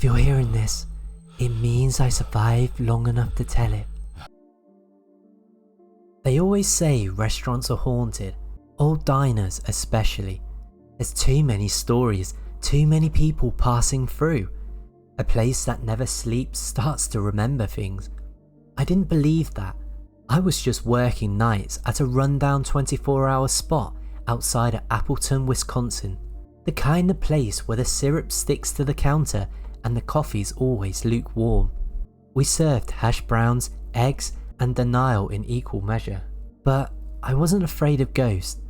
you're hearing this, it means I survived long enough to tell it. They always say restaurants are haunted, old diners especially. There's too many stories, too many people passing through. A place that never sleeps starts to remember things. I didn't believe that. I was just working nights at a rundown 24-hour spot outside of Appleton, Wisconsin. The kind of place where the syrup sticks to the counter and the coffee's always lukewarm. We served hash browns, eggs, and denial in equal measure. But I wasn't afraid of ghosts.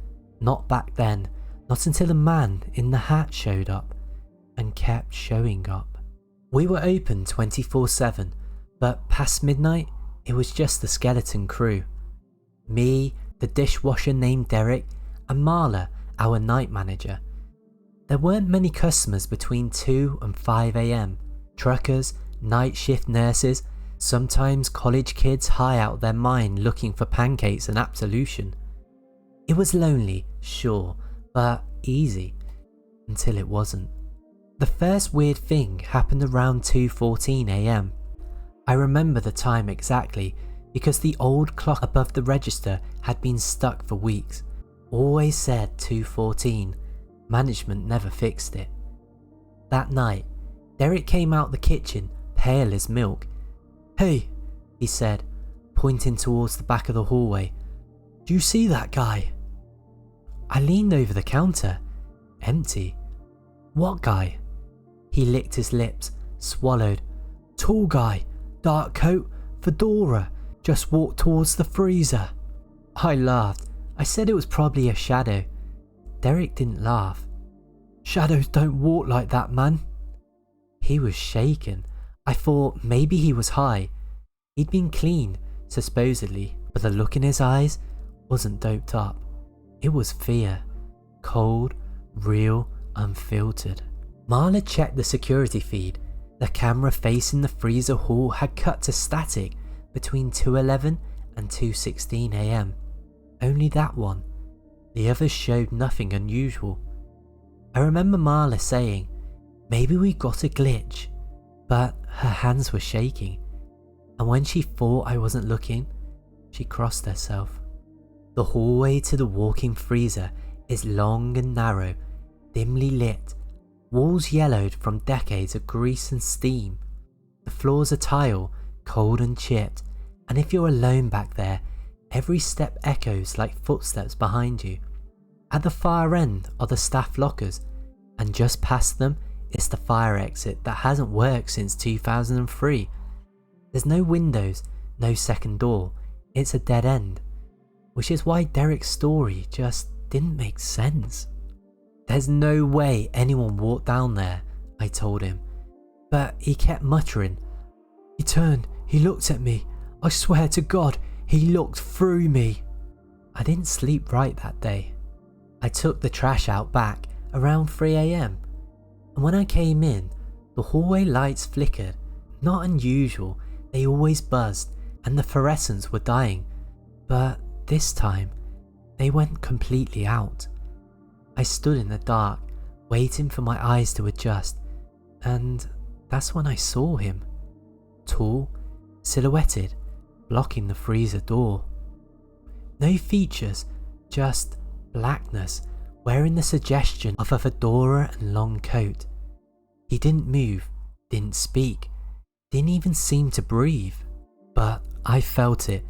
Not back then. Not until the man in the hat showed up, and kept showing up. We were open 24/7, but past midnight, it was just the skeleton crew. Me, the dishwasher named Derek, and Marla, our night manager. There weren't many customers between 2 and 5 AM. Truckers, night shift nurses, sometimes college kids high out their mind looking for pancakes and absolution. It was lonely, sure, but easy, until it wasn't. The first weird thing happened around 2:14 AM. I remember the time exactly because the old clock above the register had been stuck for weeks. Always said 2:14. Management never fixed it. That night, Derek came out the kitchen, pale as milk. "Hey," he said, pointing towards the back of the hallway. "Do you see that guy?" I leaned over the counter. Empty. "What guy?" He licked his lips, swallowed. "Tall guy, dark coat, fedora, just walked towards the freezer." I laughed. I said it was probably a shadow. Derek didn't laugh. "Shadows don't walk like that, man." He was shaken. I thought maybe he was high. He'd been clean, supposedly, but the look in his eyes wasn't doped up. It was fear. Cold, real, unfiltered. Marla checked the security feed. The camera facing the freezer hall had cut to static between 2:11 and 2:16 AM. Only that one. The others showed nothing unusual. I remember Marla saying, "Maybe we got a glitch," but her hands were shaking, and when she thought I wasn't looking, she crossed herself. The hallway to the walk-in freezer is long and narrow, dimly lit, walls yellowed from decades of grease and steam. The floors are tile, cold and chipped, and if you're alone back there, every step echoes like footsteps behind you. At the far end are the staff lockers, and just past them is the fire exit that hasn't worked since 2003. There's no windows, no second door, it's a dead end, which is why Derek's story just didn't make sense. "There's no way anyone walked down there," I told him, but he kept muttering. "He turned, he looked at me, I swear to God, he looked through me." I didn't sleep right that day. I took the trash out back around 3 AM, and when I came in, the hallway lights flickered. Not unusual, they always buzzed and the fluorescents were dying, but this time they went completely out. I stood in the dark, waiting for my eyes to adjust, and that's when I saw him. Tall, silhouetted, blocking the freezer door. No features, just blackness, wearing the suggestion of a fedora and long coat. He didn't move, didn't speak, didn't even seem to breathe. But I felt it.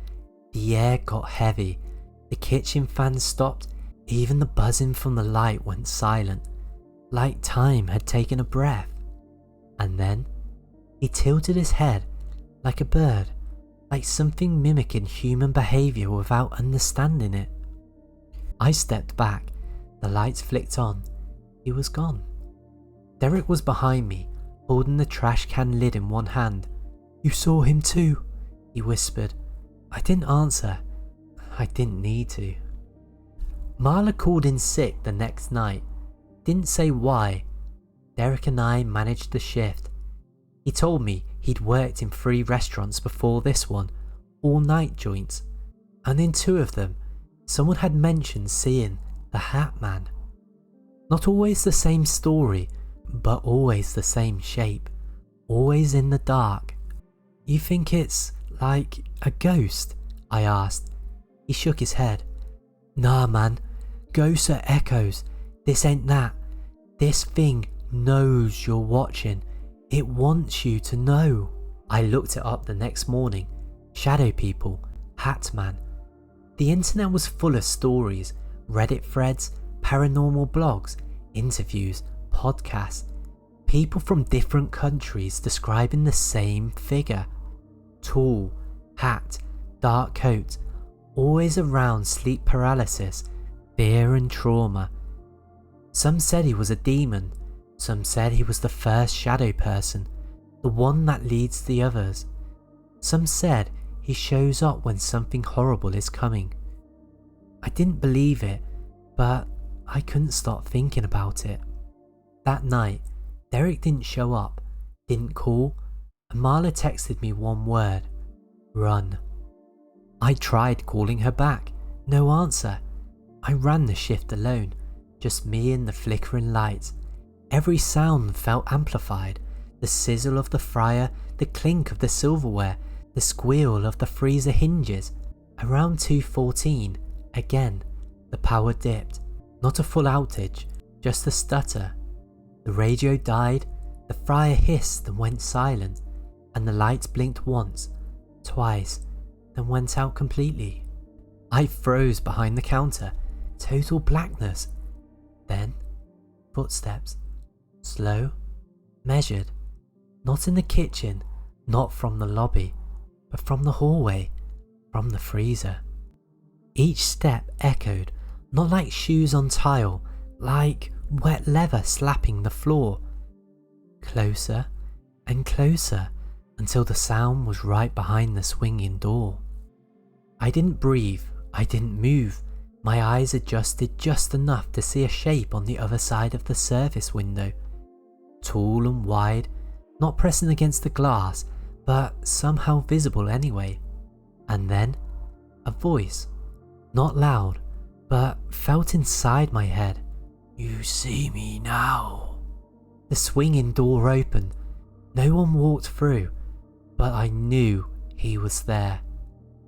The air got heavy, the kitchen fan stopped, even the buzzing from the light went silent, like time had taken a breath. And then he tilted his head like a bird, like something mimicking human behaviour without understanding it. I stepped back, the lights flicked on, he was gone. Derek was behind me, holding the trash can lid in one hand. "You saw him too?" he whispered. I didn't answer. I didn't need to. Marla called in sick the next night. Didn't say why. Derek and I managed the shift. He told me he'd worked in 3 restaurants before this one, all night joints, and in 2 of them, someone had mentioned seeing the Hat Man. Not always the same story, but always the same shape. always in the dark. You think it's like a ghost? I asked. He shook his head. Nah man, ghosts are echoes. This ain't that. This thing knows you're watching. It wants you to know. I looked it up the next morning. Shadow people, Hat Man. The internet was full of stories, Reddit threads, paranormal blogs, interviews, podcasts. People from different countries describing the same figure. Tall, hat, dark coat, always around sleep paralysis, fear and trauma. Some said he was a demon, some said he was the first shadow person, the one that leads the others. Some said he shows up when something horrible is coming. I didn't believe it, but I couldn't stop thinking about it. That night, Derek didn't show up, didn't call, and Marla texted me one word: run. I tried calling her back, no answer. I ran the shift alone, just me and the flickering lights. Every sound felt amplified, the sizzle of the fryer, the clink of the silverware, the squeal of the freezer hinges. Around 2:14, again, the power dipped. Not a full outage, just a stutter. The radio died, the fryer hissed and went silent, and the lights blinked once, twice, then went out completely. I froze behind the counter, total blackness. Then, footsteps, slow, measured, not in the kitchen, not from the lobby, but from the hallway, from the freezer. Each step echoed, not like shoes on tile, like wet leather slapping the floor. Closer and closer until the sound was right behind the swinging door. I didn't breathe, I didn't move. My eyes adjusted just enough to see a shape on the other side of the service window. Tall and wide, not pressing against the glass, but somehow visible anyway. And then, a voice, not loud, but felt inside my head. You see me now. The swinging door opened. No one walked through, but I knew he was there.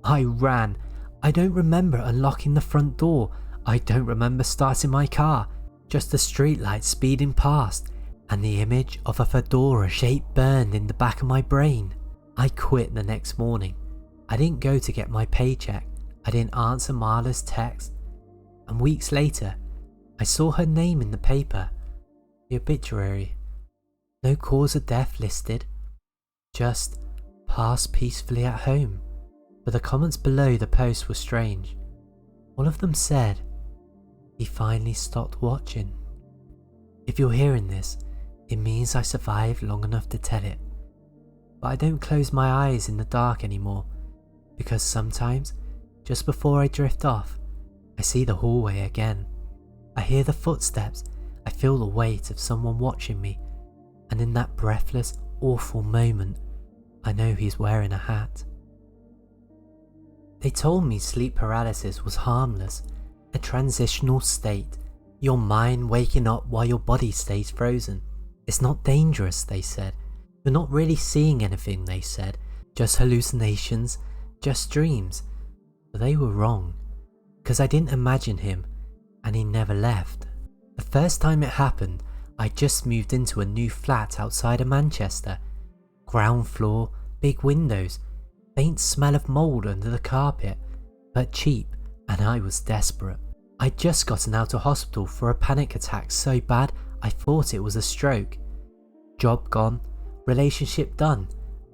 I ran. I don't remember unlocking the front door. I don't remember starting my car. Just the streetlight speeding past, and the image of a fedora shape burned in the back of my brain. I quit the next morning. I didn't go to get my paycheck. I didn't answer Marla's text. And weeks later, I saw her name in the paper. The obituary. No cause of death listed. Just passed peacefully at home. But the comments below the post were strange. One of them said, he finally stopped watching. If you're hearing this, it means I survived long enough to tell it. But I don't close my eyes in the dark anymore, because sometimes, just before I drift off, I see the hallway again. I hear the footsteps, I feel the weight of someone watching me, and in that breathless, awful moment, I know he's wearing a hat. They told me sleep paralysis was harmless, a transitional state, your mind waking up while your body stays frozen. It's not dangerous, they said. You're not really seeing anything, they said, just hallucinations, just dreams. But they were wrong, because I didn't imagine him, and he never left. The first time it happened, I just moved into a new flat outside of Manchester. Ground floor, big windows, faint smell of mould under the carpet, but cheap, and I was desperate. I'd just gotten out of hospital for a panic attack so bad I thought it was a stroke. Job gone, relationship done.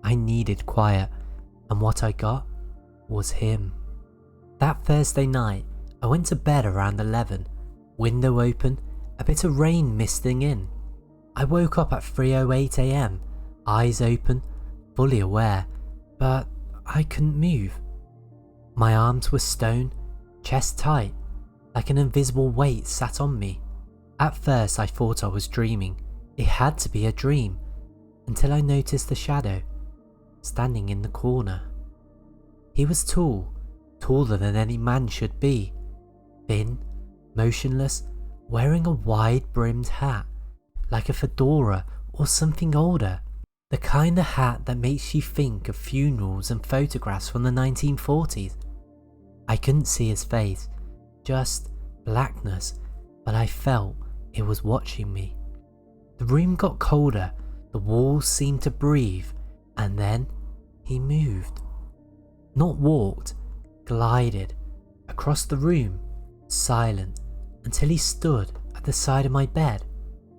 I needed quiet, and what I got was him. That Thursday night, I went to bed around 11, window open, a bit of rain misting in. I woke up at 3:08 AM, eyes open, fully aware, but I couldn't move. My arms were stone, chest tight, like an invisible weight sat on me. At first I thought I was dreaming. It had to be a dream, until I noticed the shadow, standing in the corner. He was tall, taller than any man should be, thin, motionless, wearing a wide-brimmed hat, like a fedora or something older. The The kind of hat that makes you think of funerals and photographs from the 1940s. I couldn't see his face, just blackness, but I felt it was watching me. The room got colder, the walls seemed to breathe, and then he moved. Not walked, glided across the room, silent, until he stood at the side of my bed.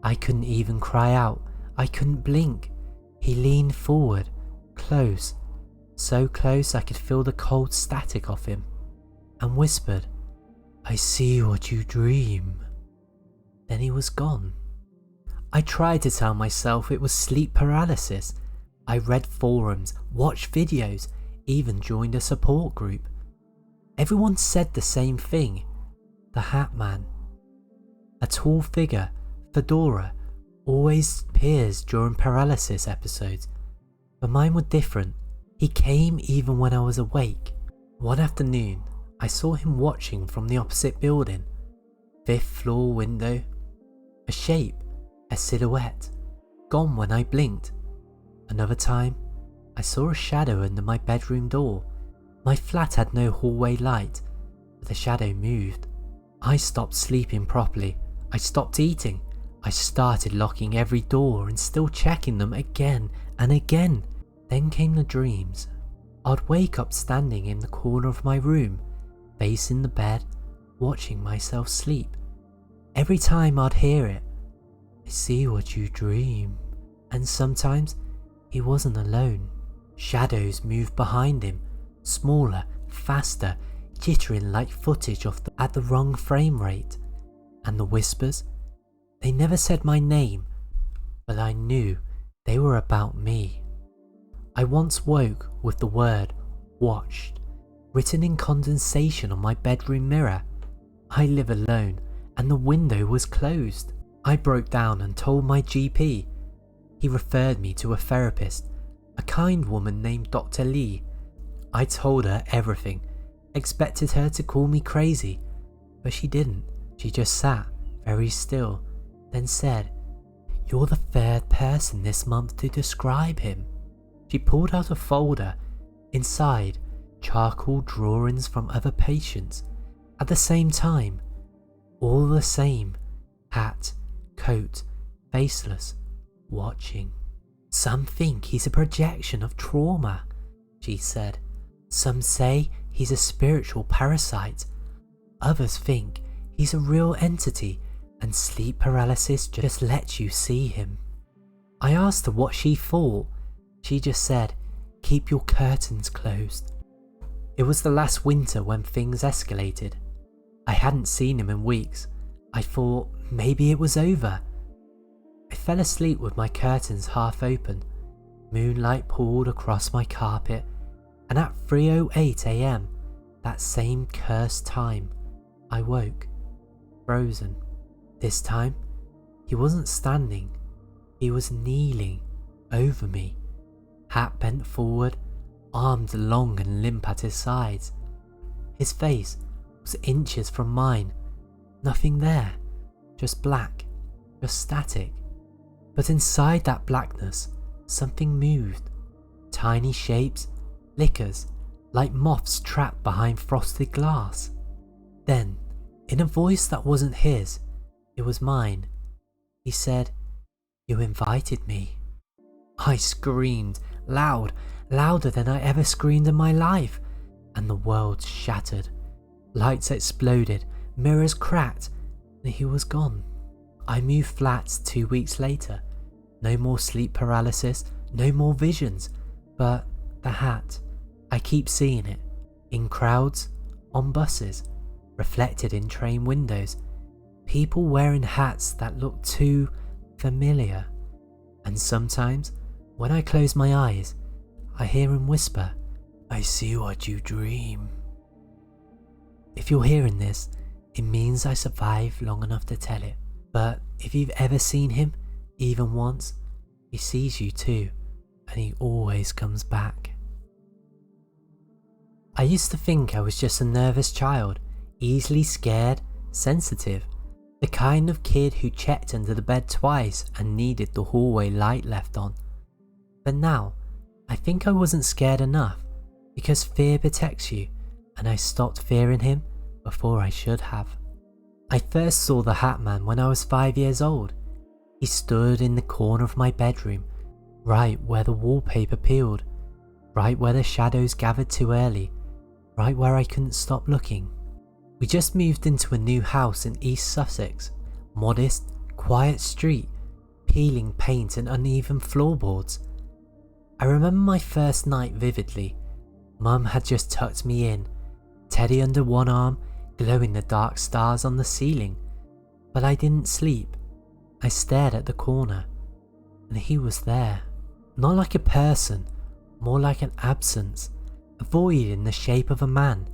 I couldn't even cry out, I couldn't blink. He leaned forward, close, so close I could feel the cold static of him, and whispered, "I see what you dream." Then he was gone. I tried to tell myself it was sleep paralysis. I read forums, watched videos, even joined a support group. Everyone said the same thing. The Hat Man. A tall figure, fedora, always appears during paralysis episodes, but mine were different. He came even when I was awake. One afternoon, I saw him watching from the opposite building. 5th floor window. A shape, a silhouette, gone when I blinked. Another time, I saw a shadow under my bedroom door. My flat had no hallway light, but the shadow moved. I stopped sleeping properly. I stopped eating. I started locking every door and still checking them again and again. Then came the dreams. I'd wake up standing in the corner of my room, facing the bed, watching myself sleep. Every time I'd hear it, "I see what you dream." And sometimes he wasn't alone. Shadows moved behind him, smaller, faster, jittering like footage at the wrong frame rate. And the whispers, they never said my name, but I knew they were about me. I once woke with the word "watched" written in condensation on my bedroom mirror. I live alone and the window was closed. I broke down and told my GP. He referred me to a therapist, a kind woman named Dr. Lee. I told her everything, expected her to call me crazy, but she didn't. She just sat very still, then said, "You're the 3rd person this month to describe him." She pulled out a folder. Inside, charcoal drawings from other patients. At the same time, all the same, hat, coat, faceless, watching. "Some think he's a projection of trauma," she said. "Some say he's a spiritual parasite. Others think he's a real entity and sleep paralysis just lets you see him." I asked her what she thought. She just said, "Keep your curtains closed." It was the last winter when things escalated. I hadn't seen him in weeks. I thought maybe it was over. I fell asleep with my curtains half open. Moonlight poured across my carpet, and at 3:08 AM, that same cursed time, I woke, frozen. This time, he wasn't standing, he was kneeling over me, hat bent forward, arms long and limp at his sides. His face was inches from mine, nothing there, just black, just static. But inside that blackness, something moved. Tiny shapes, flickers, like moths trapped behind frosted glass. Then, in a voice that wasn't his, it was mine, he said, "You invited me." I screamed, loud, louder than I ever screamed in my life, and the world shattered. Lights exploded, mirrors cracked, and he was gone. I moved flats 2 weeks later. No more sleep paralysis, no more visions, but the hat. I keep seeing it, in crowds, on buses, reflected in train windows, people wearing hats that look too familiar. And sometimes, when I close my eyes, I hear him whisper, "I see what you dream." If you're hearing this, it means I survived long enough to tell it. But if you've ever seen him, even once, he sees you too, and he always comes back. I used to think I was just a nervous child, easily scared, sensitive, the kind of kid who checked under the bed twice and needed the hallway light left on. But now, I think I wasn't scared enough because fear protects you, and I stopped fearing him before I should have. I first saw the Hat Man when I was 5 years old. He stood in the corner of my bedroom, right where the wallpaper peeled, right where the shadows gathered too early, right where I couldn't stop looking. We just moved into a new house in East Sussex, modest, quiet street, peeling paint and uneven floorboards. I remember my first night vividly. Mum had just tucked me in, Teddy under one arm, glowing the dark stars on the ceiling. But I didn't sleep. I stared at the corner, and he was there. Not like a person, more like an absence, a void in the shape of a man,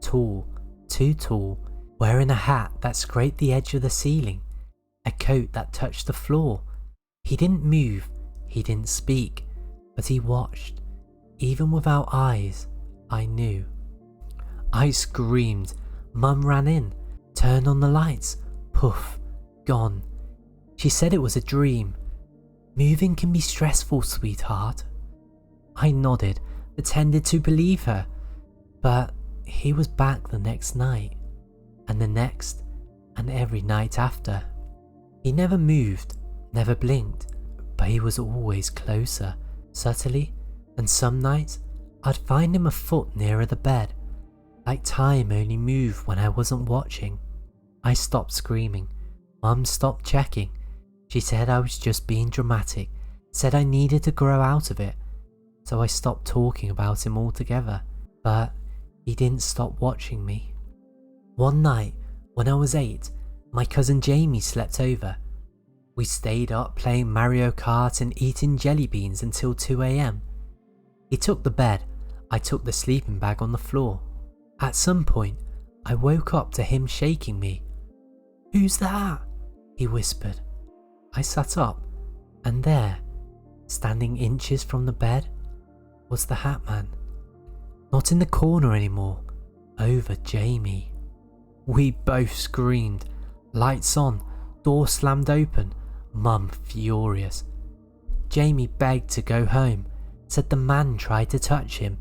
tall, too tall, wearing a hat that scraped the edge of the ceiling, a coat that touched the floor. He didn't move, he didn't speak, but he watched. Even without eyes, I knew. I screamed. Mum ran in, turned on the lights. Poof, gone. She said it was a dream. Moving can be stressful, sweetheart. I nodded, pretended to believe her, but he was back the next night, and the next, and every night after. He never moved, never blinked, but he was always closer, subtly, and some nights I'd find him a foot nearer the bed, like time only moved when I wasn't watching. I stopped screaming. Mum stopped checking. She said I was just being dramatic, said I needed to grow out of it, so I stopped talking about him altogether, but he didn't stop watching me. One night, when I was 8, my cousin Jamie slept over. We stayed up playing Mario Kart and eating jelly beans until 2 AM. He took the bed, I took the sleeping bag on the floor. At some point, I woke up to him shaking me. "Who's that?" he whispered. I sat up, and there, standing inches from the bed, was the Hat Man. Not in the corner anymore, over Jamie. We both screamed. Lights on, door slammed open, Mum furious. Jamie begged to go home, said the man tried to touch him.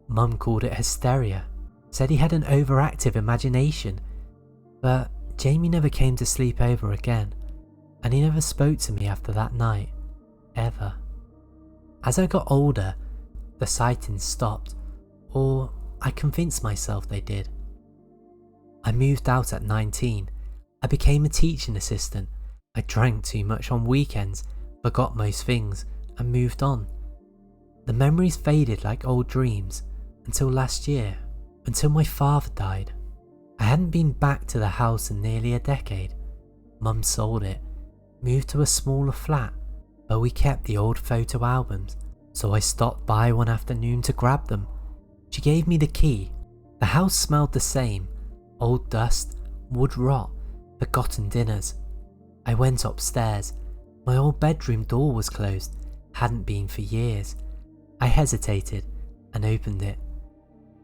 Mum called it hysteria, said he had an overactive imagination, but Jamie never came to sleep over again, and he never spoke to me after that night, ever. As I got older, the sightings stopped, or I convinced myself they did. I moved out at 19. I became a teaching assistant. I drank too much on weekends, forgot most things, and moved on. The memories faded like old dreams until last year, until my father died. I hadn't been back to the house in nearly a decade. Mum sold it, moved to a smaller flat, but we kept the old photo albums, so I stopped by one afternoon to grab them. She gave me the key. The house smelled the same, old dust, wood rot, forgotten dinners. I went upstairs. My old bedroom door was closed, hadn't been for years. I hesitated and opened it.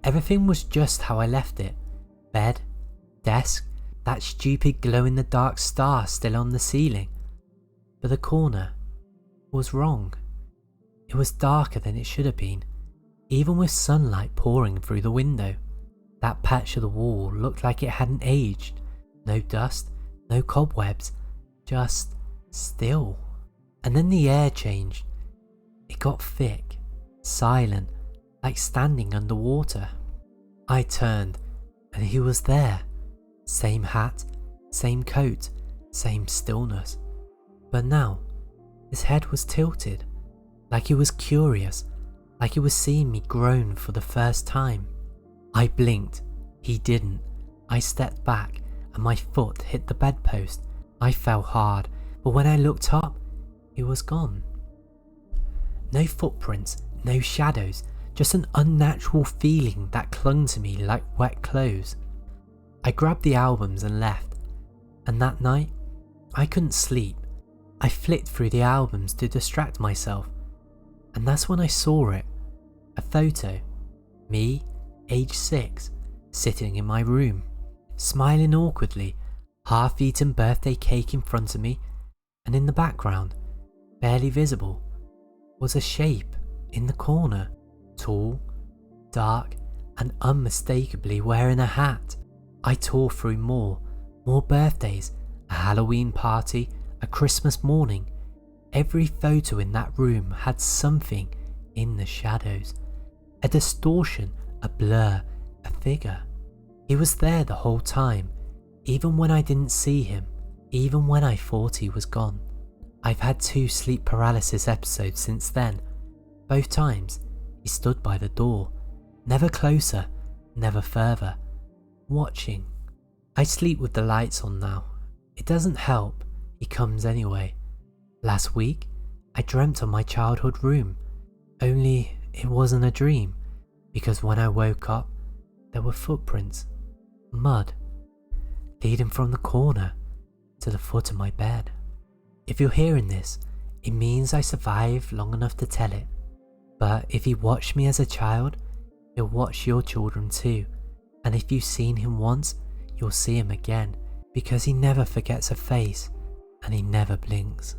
Everything was just how I left it. Bed, desk, that stupid glow-in-the-dark star still on the ceiling. But the corner was wrong. It was darker than it should have been, even with sunlight pouring through the window. That patch of the wall looked like it hadn't aged. No dust, no cobwebs, just still. And then the air changed. It got thick, silent, like standing underwater. I turned, and he was there. Same hat, same coat, same stillness. But now, his head was tilted, like he was curious, like he was seeing me groan for the first time. I blinked. He didn't. I stepped back, and my foot hit the bedpost. I fell hard, but when I looked up, he was gone. No footprints, no shadows, just an unnatural feeling that clung to me like wet clothes. I grabbed the albums and left, and that night, I couldn't sleep. I flicked through the albums to distract myself, and that's when I saw it. A photo. Me, age 6, sitting in my room, smiling awkwardly, half-eaten birthday cake in front of me, and in the background, barely visible, was a shape in the corner, tall, dark, and unmistakably wearing a hat. I tore through more birthdays, a Halloween party, a Christmas morning. Every photo in that room had something in the shadows. A distortion, a blur, a figure. He was there the whole time, even when I didn't see him, even when I thought he was gone. I've had 2 sleep paralysis episodes since then. Both times, he stood by the door, never closer, never further, watching. I sleep with the lights on now. It doesn't help, he comes anyway. Last week, I dreamt of my childhood room, only it wasn't a dream, because when I woke up, there were footprints, mud, leading from the corner to the foot of my bed. If you're hearing this, it means I survived long enough to tell it. But if he watched me as a child, he'll watch your children too. And if you've seen him once, you'll see him again, because he never forgets a face and he never blinks.